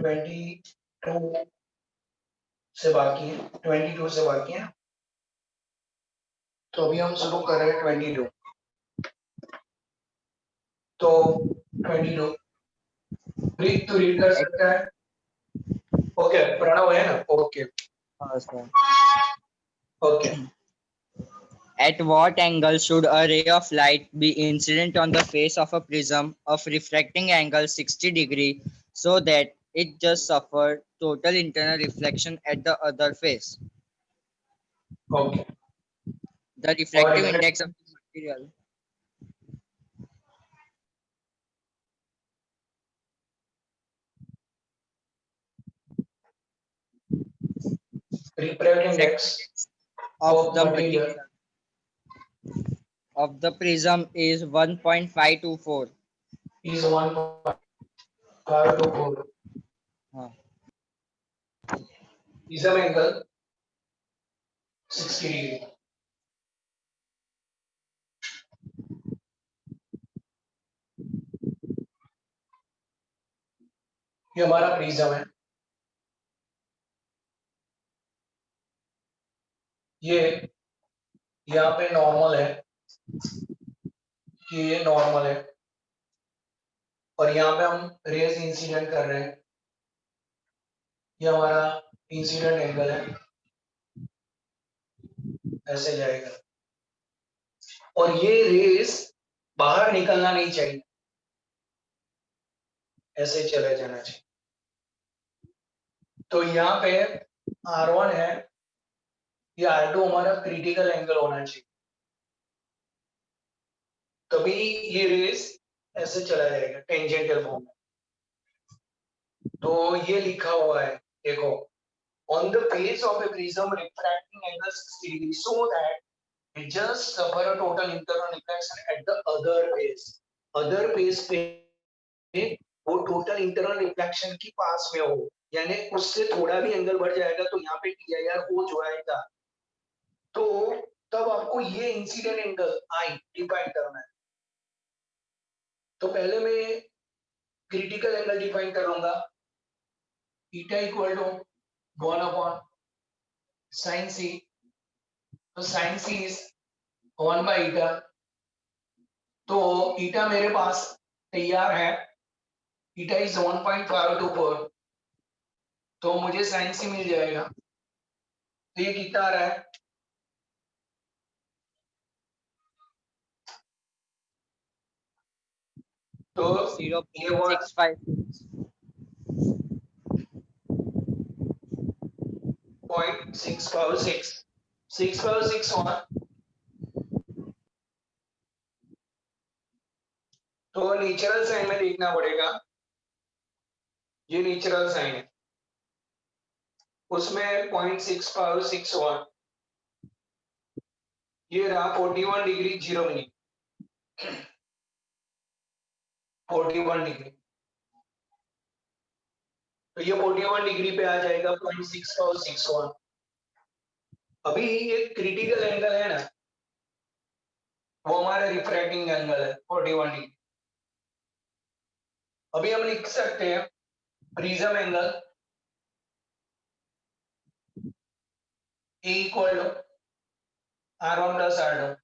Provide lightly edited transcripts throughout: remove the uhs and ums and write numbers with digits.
22 से बाकी है, 22 से बाकी है। तो अभी हम शुरू कर रहे हैं 22। तो 22 रीड तो रीड कर सकता है। ओके, प्रणव है ना? Okay okay. At what angle should a ray of light be incident on the face of a prism of refracting angle 60 degree so that it just suffer total internal reflection at the other face? Okay The refractive index of the material. refractive index of of the material material of the prism is 1.524. is 1.524. Prism angle 60 degree. ये हमारा prism है। ये यहाँ पे normal है कि ये normal है और यहाँ पे हम रेज इंसिडेंट कर रहे हैं। ये हमारा इंसिडेंट एंगल है, ऐसे जाएगा और ये रेज बाहर निकलना नहीं चाहिए, ऐसे चले जाना चाहिए। तो यहाँ पे R1 है, ये R2 हमारा क्रिटिकल एंगल होना चाहिए, तभी ये रेस ऐसे चला जाएगा टेंजेंटल फॉर्म में। तो ये लिखा हुआ है, देखो, on the face of A prism refracting angle 60 degree so that it just suffer a total internal reflection at the other face. Other face पे वो टोटल इंटरनल रिफ्लेक्शन की पास में हो, यानी उससे थोड़ा भी एंगल बढ़ जाएगा तो यहाँ पे TIR हो जाएगा। तो तब आपको ये इंसिडेंट एंगल आई डिफाइन करना है। तो पहले मैं क्रिटिकल एंगल डिफाइन करूंगा, theta equal to 1 upon sine C. तो sine C is 1 by eta. तो ईटा मेरे पास तैयार है, ईटा इज 1.524। तो मुझे साइन सी मिल जाएगा। तो ये कितना आ रहा है? तो 0.65 0.656 तो नेचुरल साइन में देखना पड़ेगा, ये नेचुरल साइन है, उसमें 0.6561 ये रहा 41 डिग्री 0 मिनट 41 डिग्री। तो ये 41 डिग्री पे आ जाएगा 0.6561। अभी ये क्रिटिकल एंगल है ना, वो हमारा रिफ्रैक्टिंग एंगल है 41 डिग्री। अभी हम लिख सकते हैं prism angle A equal to R1 plus R2।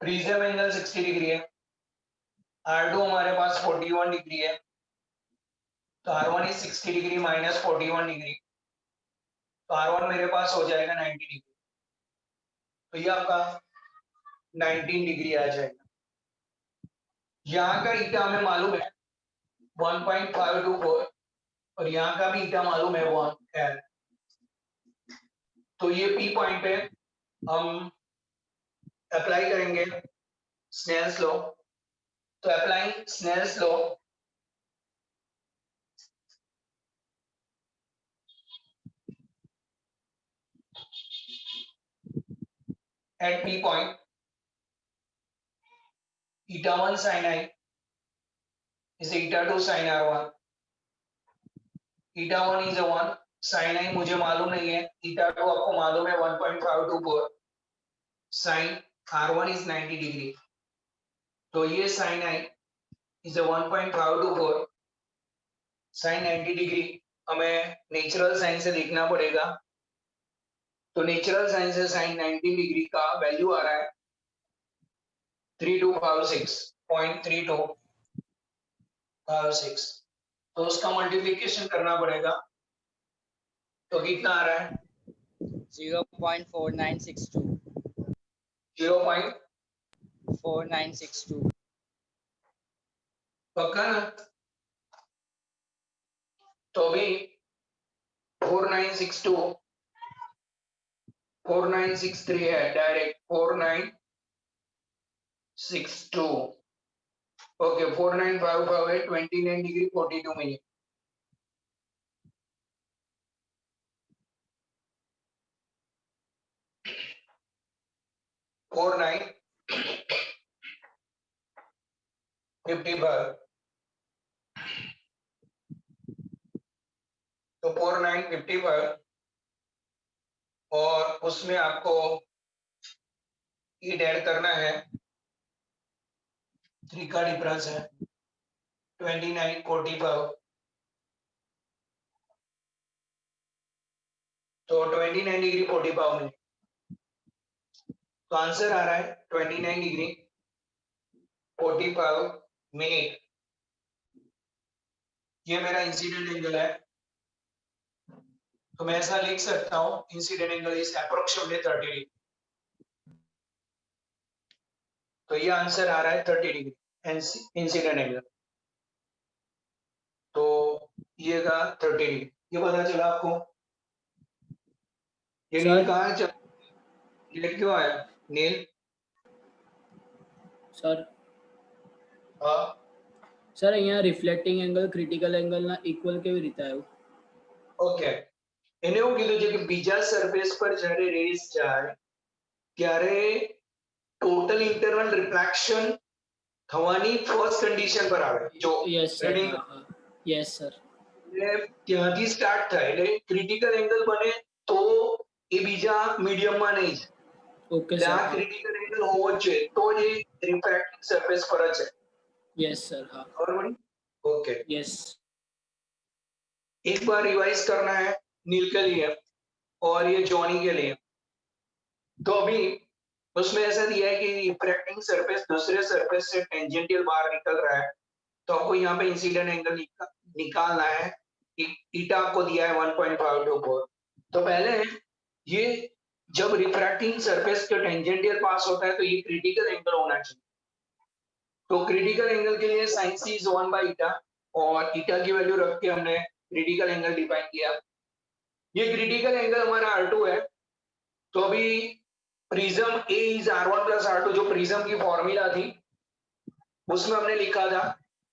Prism angle 60 degree है, R2 हमारे पास 41 डिग्री है, तो R1 is 60 degree minus 41 degree, तो R1 मेरे पास हो जाएगा 90 डिग्री। तो ये आपका 19 डिग्री आ जाएगा। यहाँ का ईटा हमें मालूम है 1.524 और यहाँ का भी ईटा मालूम है 1 है। तो ये P पॉइंट पे हम अप्लाई करेंगे स्नेल्स लॉ। तो applying Snell's law, at P point eta 1 sin I is eta 2 sin R1। eta 1 is a 1, sin I मुझे मालूम नहीं है, eta 2 आपको मालूम है 1.524, sin R1 is 90 डिग्री। तो ये sin I is a 1.524 sine 90 degree हमें नेचुरल साइन से देखना पड़ेगा। तो नेचुरल साइन से साइन 90 डिग्री का वैल्यू आ रहा है 3256.3256, तो उसका मल्टीप्लिकेशन करना पड़ेगा। तो कितना आ रहा है? 0.4962. 4962. पक्का ना? तो अभी 4962 4963 है, डायरेक्ट 4962। ओके, 4955 है, 29 डिग्री 42 मिनट। फोर नाइन 55, तो 4955 और उसमें आपको ईट ऐड करना है, 3 का डिफरेंस है 2945, तो 29 डिग्री 45 मिनट। तो आंसर आ रहा है 29 डिग्री 45 मिनट। ये मेरा इंसिडेंट एंगल है। तो मैं ऐसा लिख सकता हूं, incident angle is approximately 30 degree. तो ये आंसर आ रहा है 30 डिग्री इंसिडेंट एंगल। तो ये का 30 डिग्री, ये पता चला आपको? ये नील सर कहाँ है? लेट क्यों आया नील? સર हाँ, સર અહીંયા રિફ્લેક્ટિંગ એંગલ ક્રિટિકલ એંગલના ઇક્વલ કેવી રીતે આવ્યું? ઓકે, એને એવું કીધું છે કે બીજા સરફેસ પર જ્યારે રેસ જાય ત્યારે ટોટલ ઇન્ટરનલ રિફ્લેક્શન થવાની ફર્સ્ટ કન્ડિશન પર આવે। જો યસ સર, રીડિંગ હા હા, યસ સર, ત્યાંથી સ્ટાર્ટ થાય એટલે ક્રિટિકલ એંગલ બને તો એ બીજા મીડિયમમાં નહીં જાય, ઓકે એટલે સર, આ હા, ક્રિટિકલ એંગલ હોવો જ જોઈએ તો જ એ રિફ્રેક્ટિંગ સરફેસ પર જ છે। યસ સર, હા, ખબર પડી? ओके, યસ, एक बार रिवाइज करना है नील के लिए और ये जॉनी के लिए। तो अभी उसमें ऐसा दिया है कि रिफ्रैक्टिंग सरफेस दूसरे सरफेस से टेंजेंटियल बाहर निकल रहा है, तो आपको यहाँ पे इंसिडेंट एंगल निकालना है। ईटा आपको दिया है 1.524। तो पहले ये जब रिफ्रैक्टिंग सरफेस के टेंजेंटियल पास होता है तो ये क्रिटिकल एंगल होना चाहिए। तो क्रिटिकल एंगल के लिए साइन सी इज 1 by ईटा, और ईटा की वैल्यू रख के हमने क्रिटिकल एंगल डिफाइन किया। ये क्रिटिकल एंगल हमारा R2 है। तो अभी prism A is R1 plus R2, जो प्रिज्म की फॉर्मूला थी उसमें हमने लिखा था।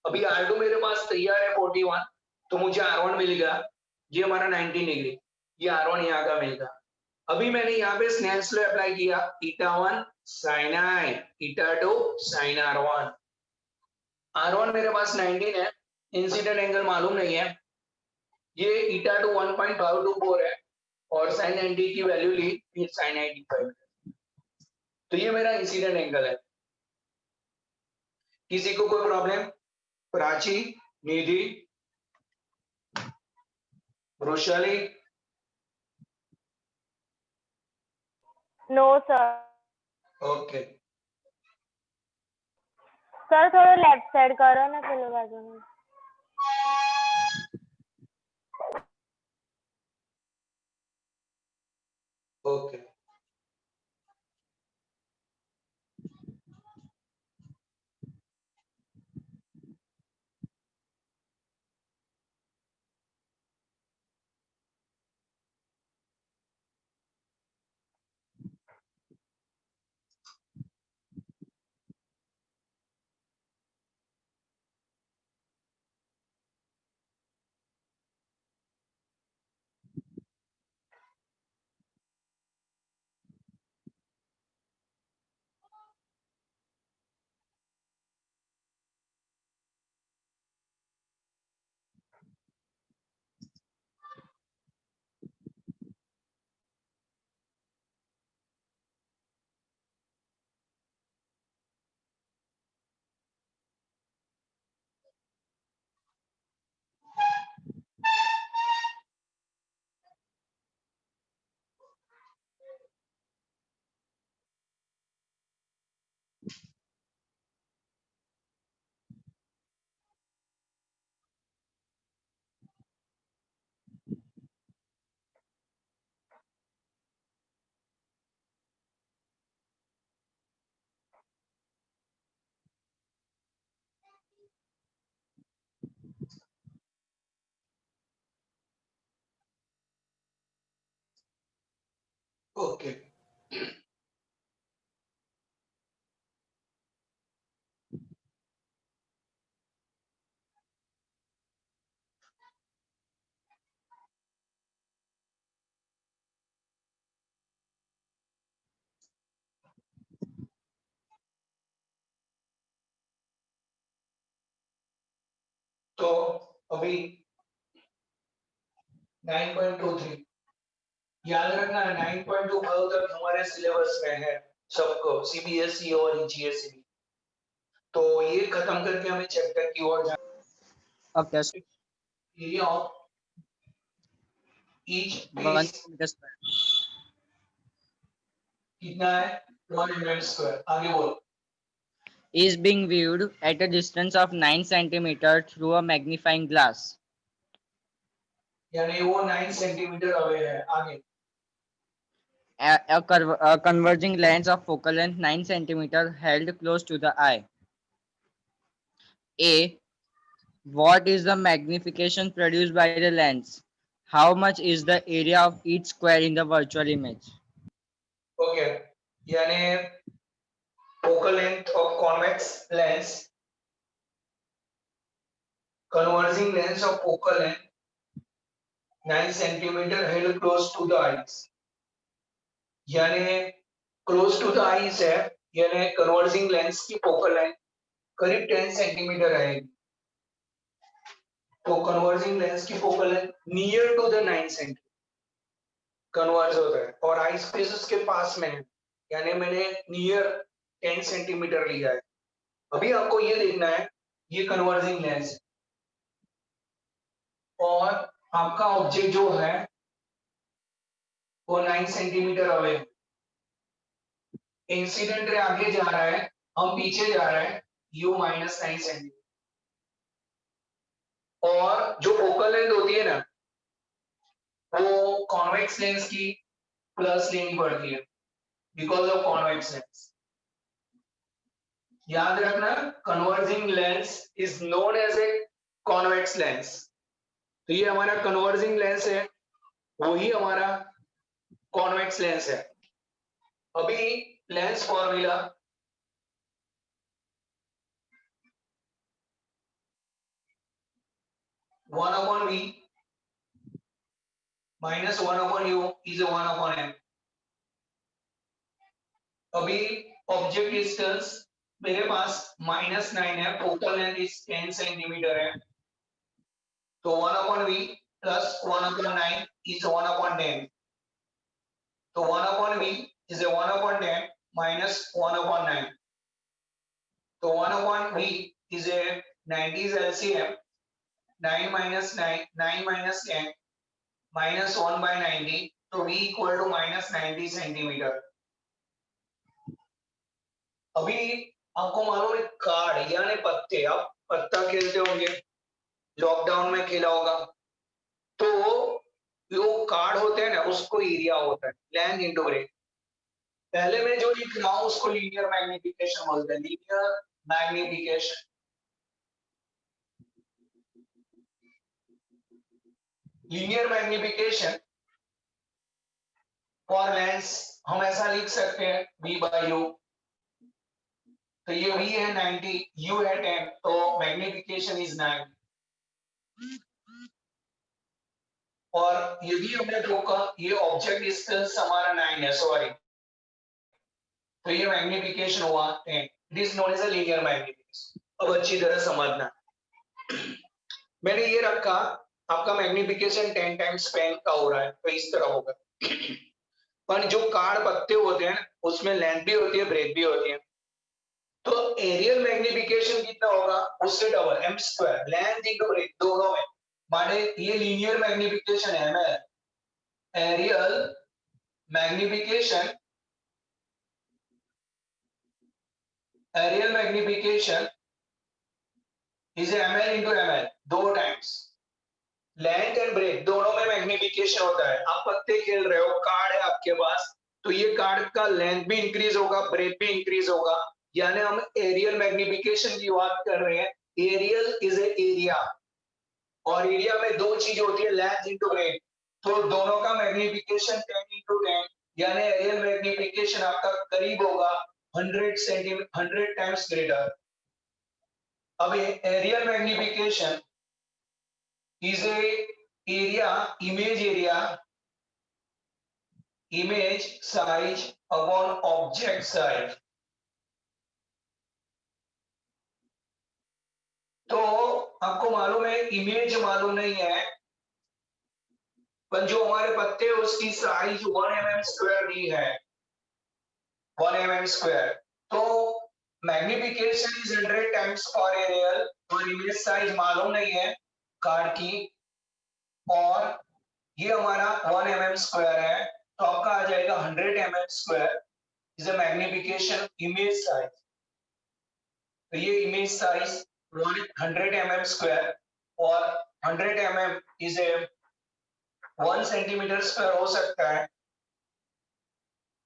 अभी R2 मेरे पास तैयार है 41, तो मुझे R1 मिल गया, ये हमारा 90 डिग्री, ये R1 यहाँ का मिल गया। अभी मैंने यहाँ पे स्नेल्स लॉ अप्लाई किया, eta 1 sine I, eta 2 sine R1। R1 मेरे पास 19 है, इंसिडेंट एंगल मालूम नहीं है, ये ईटा 1.524 है और साइन 90 की वैल्यू ली, फिर साइन 95। तो ये मेरा इंसिडेंट एंगल है। किसी को कोई problem? Prachi, Nidhi, Vrishali? No sir. Okay, sir થોડું લેફ્ટ સાઈડ કરો ને પેલું બાજુનું। ओके। तो अभी 9.23 याद रखना 9.25 तक हमारे सिलेबस में है सबको, सीबीएसई और जीएसई। तो ये खत्म करके हमें चैप्टर की ओर जाना। Okay, area of each 1 piece meter square कितना है 1 mm स्क्वायर। आगे बोलो। is being viewed at a distance of 9 centimeter through a magnifying glass. यानी वो 9 सेंटीमीटर अवे है। आगे A converging lens of focal length 9 centimeter held close to the eye. A. What is the magnification produced by the lens? How much is the area of each square in the virtual image? Okay, यानी focal length of convex lens, converging lens of focal length 9 centimeter held close to the eyes, यानी close to the eyes है, यानी converging lens की focal length करीब 10 centimetre रहेगी। तो converging lens की focal length near to the 9 centimetre converge होता है और आई स्पेस उसके पास में है, यानी मैंने नियर 10 सेंटीमीटर लिया है। अभी आपको ये देखना है ये कन्वर्जिंग लेंस और आपका ऑब्जेक्ट जो है वो 9 सेंटीमीटर अवे है। इंसिडेंट रे आगे जा रहा है, हम पीछे जा रहे हैं, यू -9 सेंटीमीटर। और जो फोकल लेंथ होती है ना वो कॉन्वेक्स लेंस की प्लस लेनी पड़ती है बिकॉज ऑफ कॉन्वेक्स लेंस। याद रखना converging lens is known as a convex lens. तो ये हमारा कन्वर्जिंग लेंस है, वही हमारा कॉन्वेक्स लेंस है। अभी lens formula one upon v minus one upon u is one upon m. अभी ऑब्जेक्ट डिस्टेंस मेरे पास -9 है, फोकल लेंथ इज 10 सेंटीमीटर है, तो 1 upon v plus 1 upon 9 is 1 upon 10। तो 1 upon v is 1 upon 10 minus 1 upon 9। तो 1 upon v is 90 is LCM, 9 minus 9 9 minus 10 minus 1 by 90, तो v equal to -90 centimetre. अभी आपको मालूम है कार्ड यानी पत्ते, आप पत्ता खेलते होंगे, लॉकडाउन में खेला होगा, तो जो कार्ड होते हैं ना उसको एरिया होता है लेंथ इनटू ब्रेथ। पहले मैं जो लिख रहा हूं उसको लीनियर मैग्निफिकेशन बोलते हैं, linear magnification. Linear magnification for Lenz हम ऐसा लिख सकते हैं v by u। तो ये v है 90, u है 10, तो मैग्निफिकेशन इज 9। और यदि हमने देखा ये ऑब्जेक्ट डिस्टेंस हमारा 9 है, सॉरी, तो ये मैग्निफिकेशन हुआ 10। It is known as a linear magnification. अब अच्छी तरह समझना, मैंने ये रखा आपका मैग्निफिकेशन 10 टाइम्स पेन का हो रहा है, तो इस तरह होगा। पर जो कार्ड पत्ते होते हैं उसमें लेंथ भी होती है, ब्रेथ भी होती है, तो एरियल मैग्निफिकेशन कितना होगा उससे double, m square, length into breadth दोनों में। माने ये लीनियर मैग्निफिकेशन है, मैं areal magnification, areal magnification is ml into ml, दो टाइम्स लेंथ एंड ब्रेथ दोनों में मैग्निफिकेशन होता है। आप पत्ते खेल रहे हो, कार्ड है आपके पास, तो ये कार्ड का लेंथ भी इंक्रीज होगा, ब्रेथ भी इंक्रीज होगा, यानी हम एरियल मैग्निफिकेशन की बात कर रहे हैं। एरियल इज ए एरिया, और एरिया में दो चीज होती है लेंथ इनटू ब्रेथ, तो दोनों का मैग्निफिकेशन 10 इनटू 10, यानी एरियल मैग्निफिकेशन आपका करीब होगा 100 सेंटीमीटर, 100 टाइम्स ग्रेटर। अब areal magnification is a area, image size upon object size। तो आपको मालूम है इमेज मालूम नहीं है, पर जो हमारे पत्ते हैं उसकी साइज 1 mm स्क्वायर दी है, 1 mm स्क्वायर। तो magnification is 100 times for aerial और इमेज साइज मालूम नहीं है कार्ड की, और ये हमारा 1 mm स्क्वायर है, तो आपका आ जाएगा 100 mm square is a magnification image size. तो ये इमेज साइज 100 mm स्क्वायर और 100 mm is a 1 centimetre square हो सकता है,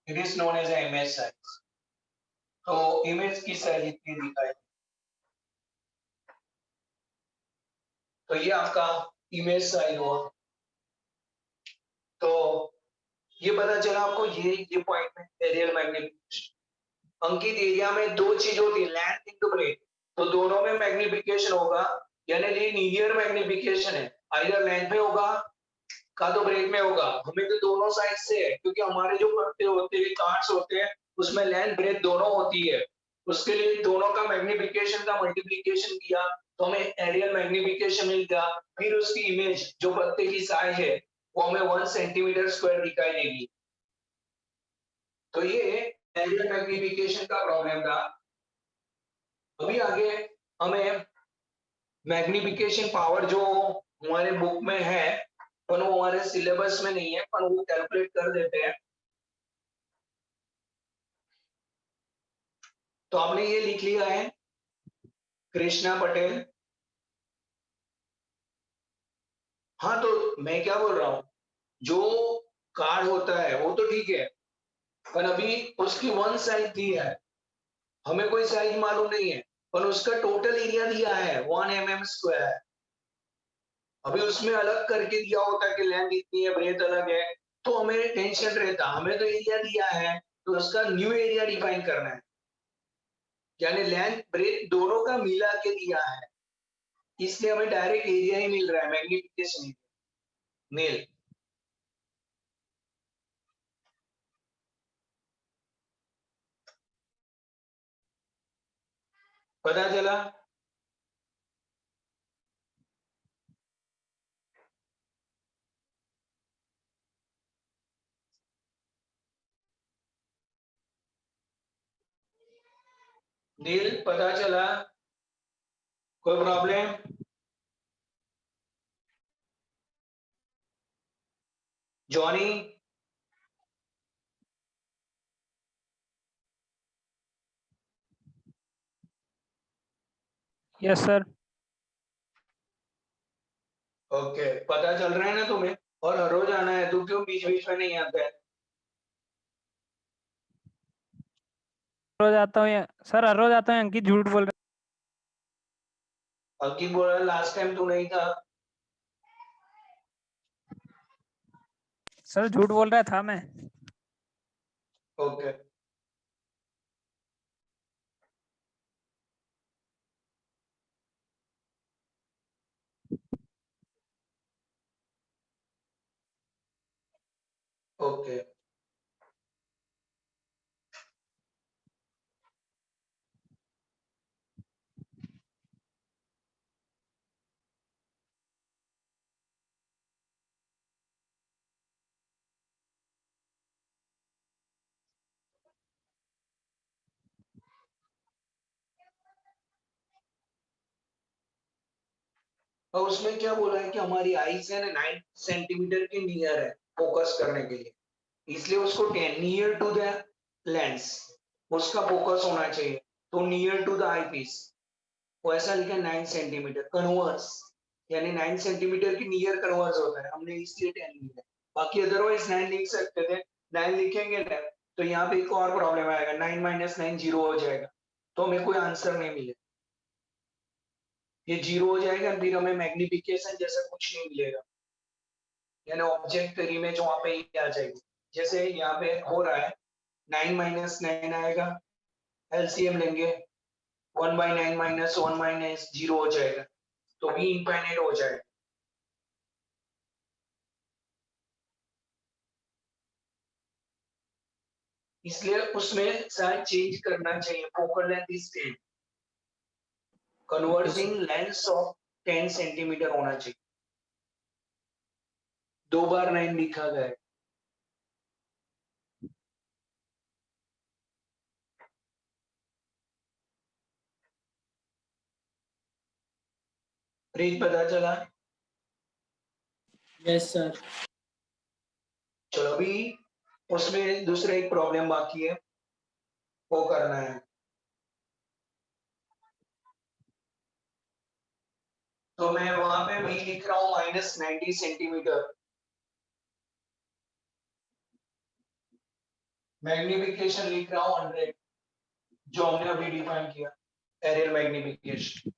it is known as image size. तो इमेज की साइज इतनी दिखाई, तो ये आपका इमेज साइज हुआ। तो ये पता चला आपको, ये पॉइंट में एरियल मैग्निफिकेशन। अंकित एरिया में दो चीज होती है, लेंथ इनटू ब्रेथ, तो दोनों में मैग्निफिकेशन होगा, यानी ये लीनियर मैग्निफिकेशन है, आइदर लेंथ में होगा का तो ब्रेथ में होगा। हमें तो दोनों साइड से है, क्योंकि हमारे जो पत्ते होते हैं, कार्ड्स होते हैं, उसमें लेंथ ब्रेथ दोनों होती है, उसके लिए दोनों का मैग्निफिकेशन का मल्टीप्लीकेशन किया तो हमें एरियल मैग्निफिकेशन मिल गया। फिर उसकी इमेज जो पत्ते की साइज है वो हमें 1 सेंटीमीटर स्क्वायर दिखाई देगी। तो ये एरियल मैग्निफिकेशन का प्रॉब्लम था। अभी आगे हमें मैग्निफिकेशन पावर जो हमारे बुक में है, पर वो हमारे सिलेबस में नहीं है, पर वो कैलकुलेट कर देते हैं। तो आपने ये लिख लिया है, कृष्णा पटेल। हाँ, तो मैं क्या बोल रहा हूं, जो कार्ड होता है वो तो ठीक है, पर अभी उसकी 1 साइज दी है, हमें कोई साइज मालूम नहीं है, पर उसका टोटल एरिया दिया है 1 mm स्क्वायर। अभी उसमें अलग करके दिया होता कि लेंथ इतनी है, ब्रेथ अलग है, तो हमें टेंशन रहता। हमें तो एरिया दिया है, तो उसका न्यू एरिया डिफाइन करना है, यानी लेंथ ब्रेथ दोनों का मिला के दिया है, इसलिए हमें डायरेक्ट एरिया ही मिल रहा है, मैग्निफिकेशन मिल। पता चला? नील, पता चला? कोई problem? Johnny? Yes sir. Okay, पता चल रहा है ना तुम्हें? और हर रोज आना है, तू क्यों बीच बीच में नहीं आता है? रोज आता हूँ सर, हर रोज आता हूँ। अंकित झूठ बोल रहा अंकित बोल रहा लास्ट टाइम तू नहीं था। है। सर झूठ बोल रहा था मैं। Okay, okay. और उसमें क्या बोला है कि हमारी आईज है ना 9 सेंटीमीटर के नियर है फोकस करने के लिए, इसलिए उसको 10 नियर टू द लेंस उसका फोकस होना चाहिए, तो near to the eyepiece वो ऐसा लिखा 9 सेंटीमीटर कन्वर्स, यानी 9 सेंटीमीटर की नियर कन्वर्स होता है, हमने इसलिए 10 लिखा है। बाकी अदरवाइज 9 लिख सकते थे, 9 लिखेंगे ना तो यहाँ पे एक और प्रॉब्लम आएगा, 9 माइनस 9 जीरो हो जाएगा, तो हमें कोई आंसर नहीं मिलेगा, ये जीरो हो जाएगा, फिर हमें मैग्निफिकेशन जैसा कुछ नहीं मिलेगा, यानी ऑब्जेक्ट इमेज वहां पे ही आ जाएगी। जैसे यहाँ पे हो रहा है 9 माइनस 9 आएगा, एलसीएम लेंगे 1 बाई 9 माइनस 1 माइनस जीरो हो जाएगा, तो भी इनफाइनाइट हो जाएगा। इसलिए उसमें शायद चेंज करना चाहिए, focal length is same, okay sir. Converging lens of 10 centimetre होना चाहिए। 2 बार 9 लिखा गया है। प्रीत पता चला? Yes sir. चलो अभी उसमें दूसरा एक प्रॉब्लम बाकी है, वो करना है। तो मैं वहां पे वही लिख रहा हूँ -90 सेंटीमीटर। मैग्निफिकेशन लिख रहा हूँ 100, जो हमने अभी डिफाइन किया, एरियल मैग्निफिकेशन।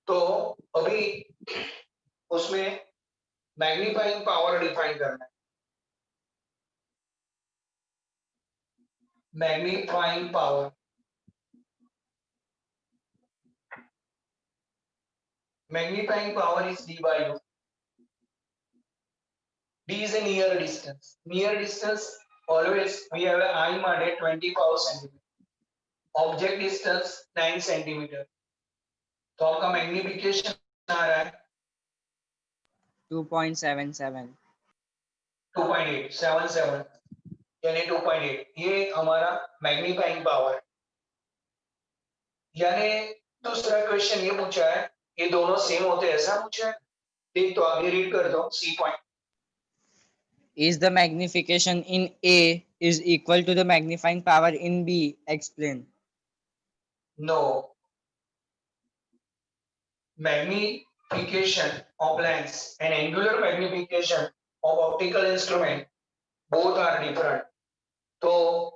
तो अभी उसमें मैग्नीफाइंग पावर डिफाइन करना है। Magnifying power, magnifying power is d by u. D is a near distance. Near distance, always we have a I made 25 centimeter. Object distance 9 centimeter. तो आपका magnification आ रहा है 2.77. 2.877 यानी 2.8। ये हमारा मैग्नीफाइंग पावर। यानी दूसरा क्वेश्चन ये पूछा है, ये दोनों सेम होते हैं ऐसा पूछा है। देख तो आगे रीड कर दो, C point. Is the magnification in A is equal to the magnifying power in B? Explain. No, magnification of lens and angular magnification of optical instrument both are different. So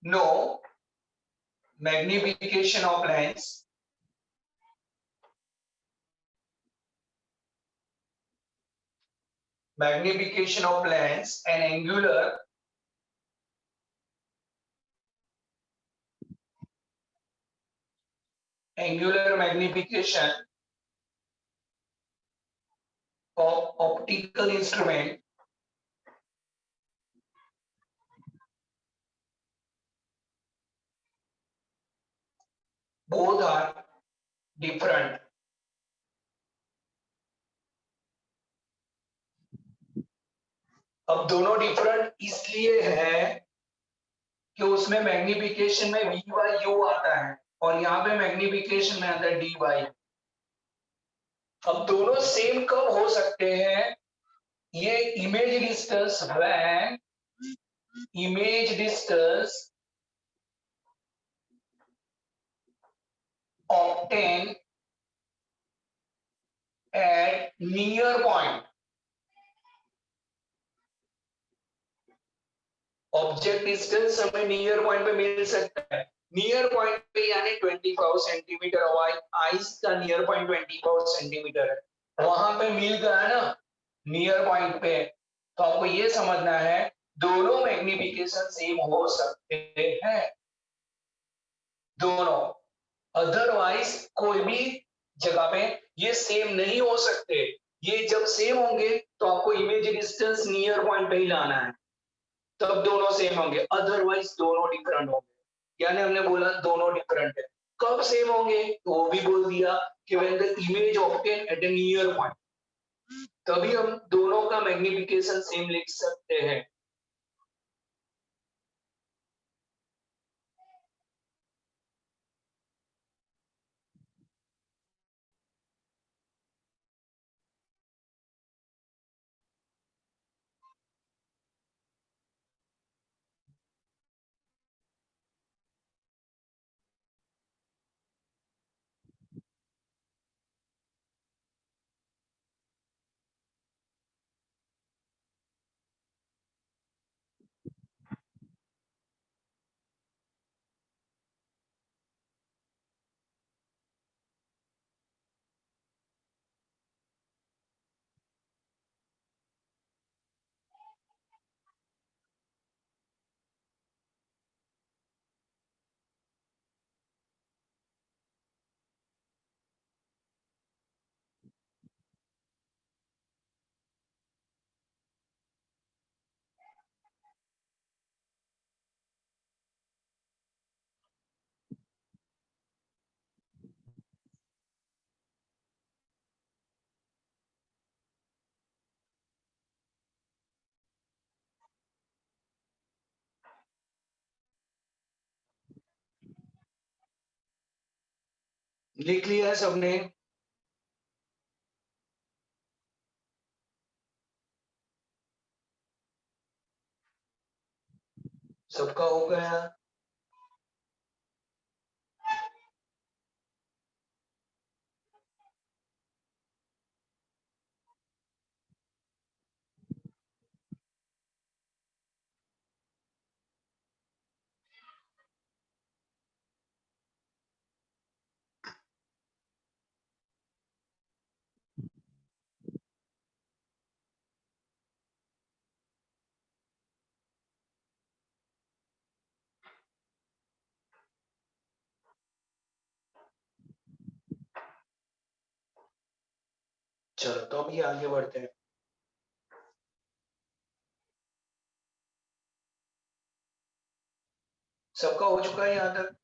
no, magnification of lens and angular magnification of optical instrument both are different. अब दोनों different इसलिए है कि उसमें magnification में v by u आता है और यहाँ पे मैग्निफिकेशन में आता है d by u। अब दोनों सेम कब हो सकते हैं? ये image distance when image distance obtained at near point। Object distance हमें नियर पॉइंट पे मिल सकता है। नियर पॉइंट पे यानी 25 सेंटीमीटर, आइस का नियर पॉइंट 25 सेंटीमीटर है, वहां पे मिल गया ना नियर पॉइंट पे। तो आपको ये समझना है दोनों मैग्निफिकेशन सेम हो सकते हैं, दोनों। अदरवाइज कोई भी जगह पे ये सेम नहीं हो सकते। ये जब सेम होंगे तो आपको इमेज डिस्टेंस नियर पॉइंट पे ही लाना है, तब दोनों सेम होंगे, अदरवाइज दोनों डिफरेंट होंगे। यानी हमने बोला दोनों डिफरेंट है। कब सेम होंगे? तो वो भी बोल दिया कि when the image obtain at a near point, तभी हम दोनों का मैग्निफिकेशन सेम लिख सकते हैं। लिख लिया है सबने? सबका हो गया? चलो तो अभी आगे बढ़ते हैं। सबका हो चुका है यहाँ तक?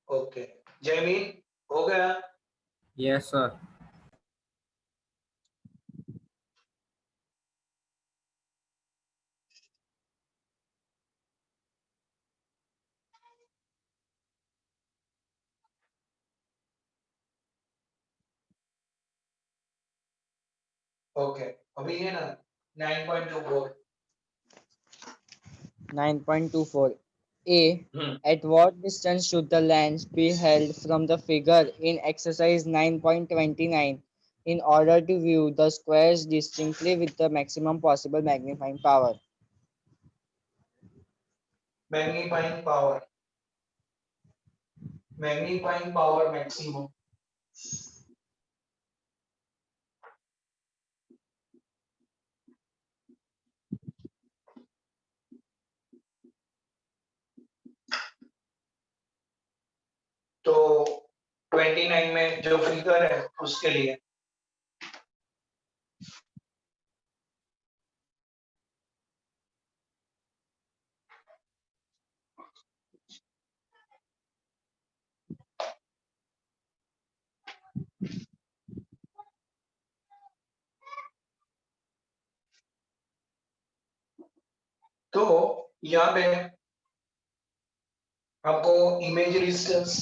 ओके, जयमीन हो गया? Yes sir. ओके, अभी है ना 9.24। 9.24. A. Hmm, At what distance should the lens be held from the figure in exercise 9.29 in order to view the squares distinctly with the maximum possible magnifying power? Magnifying power, magnifying power maximum. तो 29 में जो figure है उसके लिए तो यहाँ पे आपको इमेज डिस्टेंस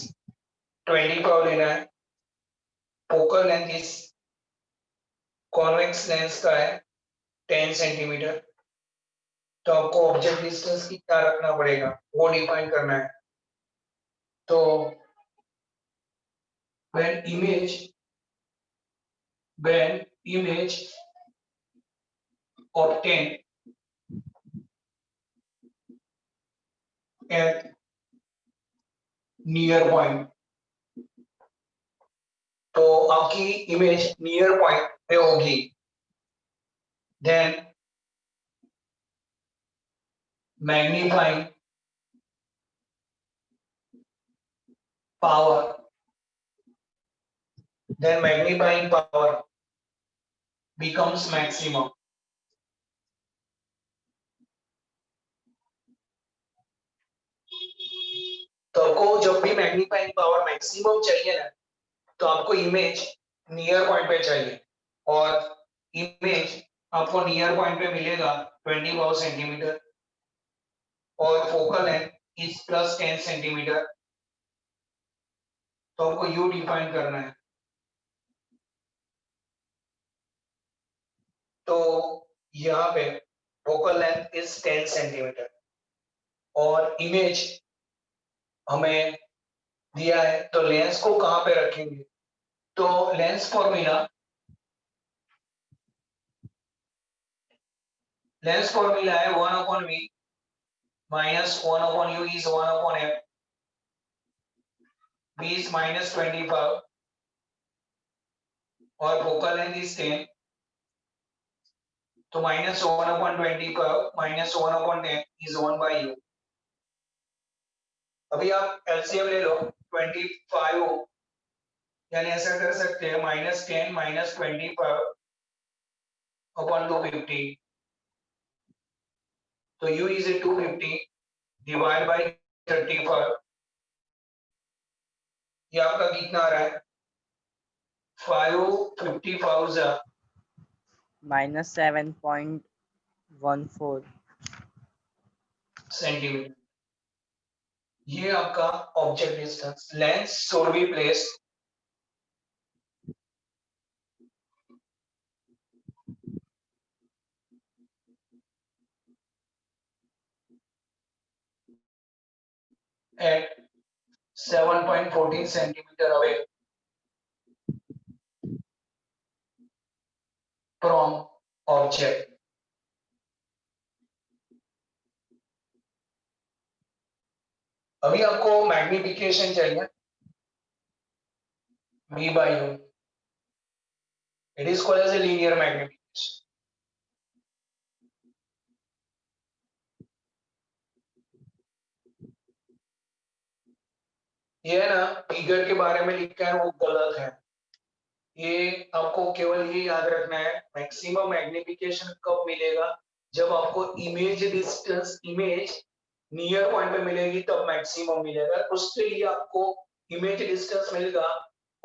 20 पावर लेना है। फोकल लेंथ इस कॉन्वेक्स लेंस का है 10 सेंटीमीटर। तो आपको ऑब्जेक्ट डिस्टेंस कितना रखना पड़ेगा वो डिफाइन करना है। तो when image obtained at near point, तो आपकी इमेज नियर पॉइंट पे होगी, then magnifying power, then magnifying power becomes maximum। तो आपको जब भी मैग्नीफाइंग पावर मैक्सिमम चाहिए ना, तो आपको इमेज नियर पॉइंट पे चाहिए, और इमेज आपको नियर पॉइंट पे मिलेगा 20 पावर सेंटीमीटर, और focal length is plus 10 centimetre. तो आपको यू डिफाइन करना है। तो यहाँ पे फोकल लेंथ इज 10 सेंटीमीटर और इमेज हमें दिया है, तो लेंस को कहाँ पे रखेंगे? तो लेंस फॉर्मूला है 1/v minus 1/u is 1/f, v is minus 25 और फोकल लेंथ इज 10, तो minus 1/25 minus 1/10 is 1/u। अभी आप एलसीएम ले लो 25, यानी ऐसा कर सकते हैं -10 minus 25 upon 250, तो u is 250 डिवाइड बाय 35, ये आपका कितना आ रहा है? 555 Minus 7.14. सेंटीमीटर। ये आपका object distance, lens should be placed at 7.14 centimeter away from object. अभी आपको मैग्निफिकेशन चाहिए V by U. It is called as a linear magnification. ये ना फिगर के बारे में लिखा है वो गलत है। ये आपको केवल ये याद रखना है, मैक्सिमम मैग्निफिकेशन कब मिलेगा, जब आपको image distance, image near point पे मिलेगी तब मैक्सिमम मिलेगा। उसके लिए आपको इमेज डिस्टेंस मिलेगा,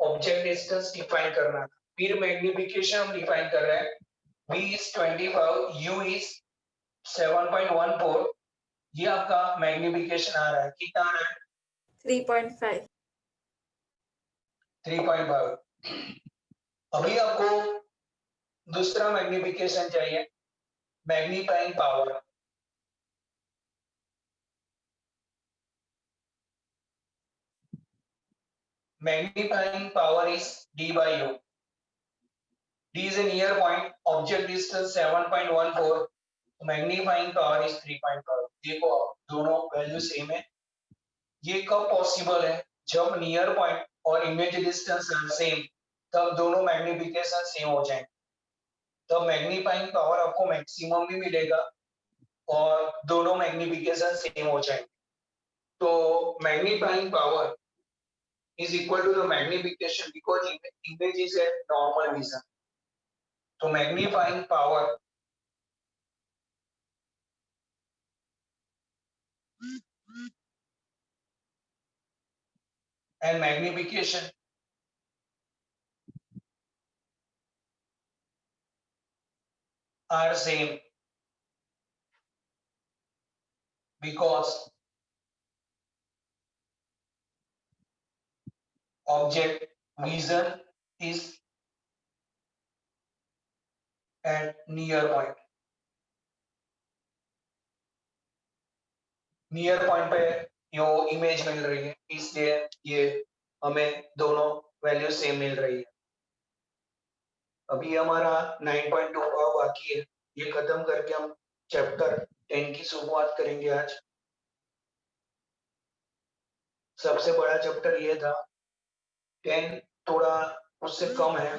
ऑब्जेक्ट डिस्टेंस डिफाइन करना, फिर मैग्निफिकेशन हम डिफाइन कर रहे हैं। V is 25, U is 7.14, ये आपका मैग्निफिकेशन आ रहा है, कितना आ रहा है? 3.5. 3.5। अभी आपको दूसरा मैग्निफिकेशन चाहिए, magnifying power. Magnifying power is D by U. D is a near point, object distance 7.14, magnifying power is 3.5। देखो दोनों वैल्यू सेम है। ये कब पॉसिबल है, जब नियर पॉइंट और इमेज डिस्टेंस सेम, तब दोनों मैग्निफिकेशन सेम हो जाएंगे, तब मैग्नीफाइंग पावर आपको मैक्सिमम भी मिलेगा और दोनों मैग्निफिकेशन सेम हो जाएंगे। तो magnifying power is equal to the magnification because image is a normal vision. So magnifying power and magnification are same because object vision is at near point. Near point पे यो image मिल रही है, इसलिए ये हमें दोनों वैल्यू सेम मिल रही है। अभी हमारा 9.25 बाकी है, ये खत्म करके हम चैप्टर 10 की शुरुआत करेंगे आज। सबसे बड़ा चैप्टर ये था, 10 थोड़ा उससे कम है,